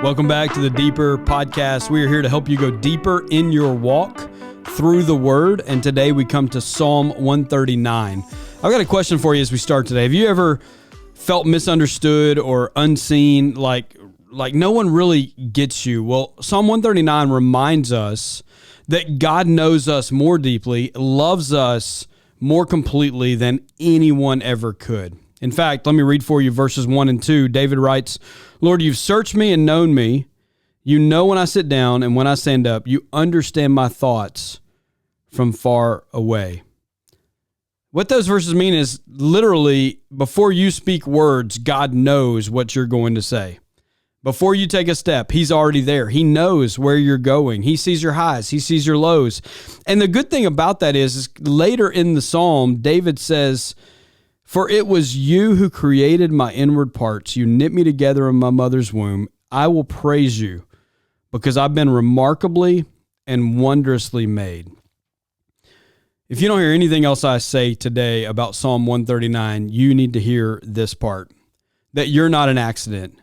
Welcome back to the Deeper Podcast. We are here to help you go deeper in your walk through the Word, and today we come to Psalm 139. I've got a question for you as we start today. Have you ever felt misunderstood or unseen, like no one really gets you? Well, Psalm 139 reminds us that God knows us more deeply, loves us more completely than anyone ever could. In fact, let me read for you verses 1 and 2. David writes, "Lord, you've searched me and known me. You know when I sit down and when I stand up. You understand my thoughts from far away." What those verses mean is literally, before you speak words, God knows what you're going to say. Before you take a step, He's already there. He knows where you're going. He sees your highs. He sees your lows. And the good thing about that is later in the psalm, David says, "For it was you who created my inward parts. You knit me together in my mother's womb. I will praise you because I've been remarkably and wondrously made." If you don't hear anything else I say today about Psalm 139, you need to hear this part, that you're not an accident,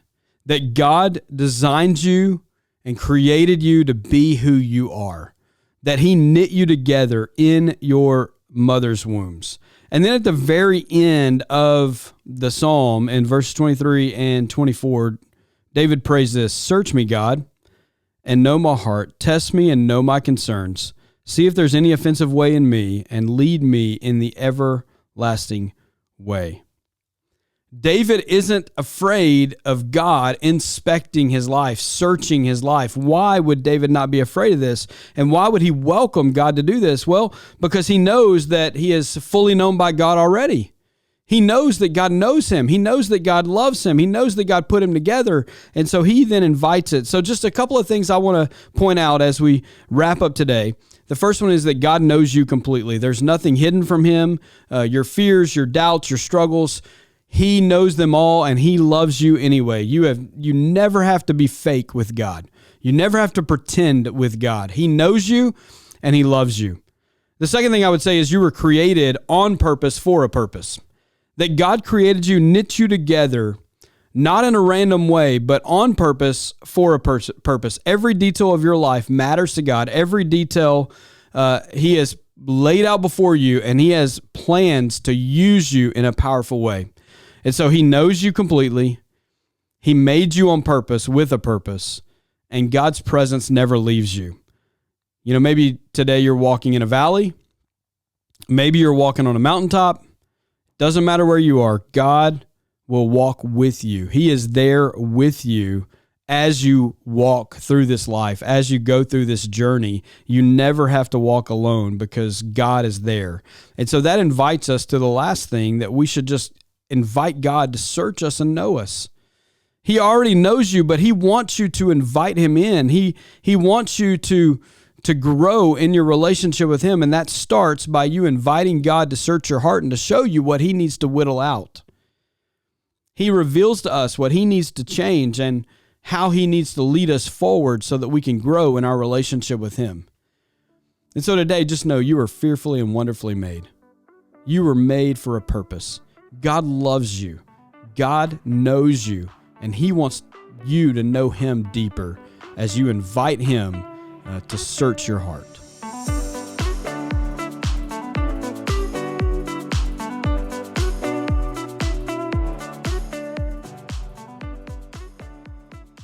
that God designed you and created you to be who you are, that He knit you together in your mother's wombs. And then at the very end of the psalm, in verse 23 and 24, David prays this, "Search me, God, and know my heart. Test me and know my concerns. See if there's any offensive way in me, and lead me in the everlasting way." David isn't afraid of God inspecting his life, searching his life. Why would David not be afraid of this? And why would he welcome God to do this? Well, because he knows that he is fully known by God already. He knows that God knows him. He knows that God loves him. He knows that God put him together. And so he then invites it. So just a couple of things I want to point out as we wrap up today. The first one is that God knows you completely. There's nothing hidden from Him. Your fears, your doubts, your struggles, He knows them all, and He loves you anyway. You never have to be fake with God. You never have to pretend with God. He knows you, and He loves you. The second thing I would say is you were created on purpose for a purpose. That God created you, knit you together, not in a random way, but on purpose for a purpose. Every detail of your life matters to God. Every detail He has laid out before you, and He has plans to use you in a powerful way. And so He knows you completely. He made you on purpose with a purpose, and God's presence never leaves you. You know, maybe today you're walking in a valley. Maybe you're walking on a mountaintop. Doesn't matter where you are. God will walk with you. He is there with you as you walk through this life, as you go through this journey. You never have to walk alone because God is there. And so that invites us to the last thing, that we should just invite God to search us and know us. He already knows you, but He wants you to invite Him in. He wants you to grow in your relationship with Him, and that starts by you inviting God to search your heart and to show you what He needs to whittle out. He reveals to us what He needs to change and how He needs to lead us forward so that we can grow in our relationship with Him. And so today, just know you are fearfully and wonderfully made. You were made for a purpose. God loves you. God knows you, and He wants you to know Him deeper as you invite Him to search your heart.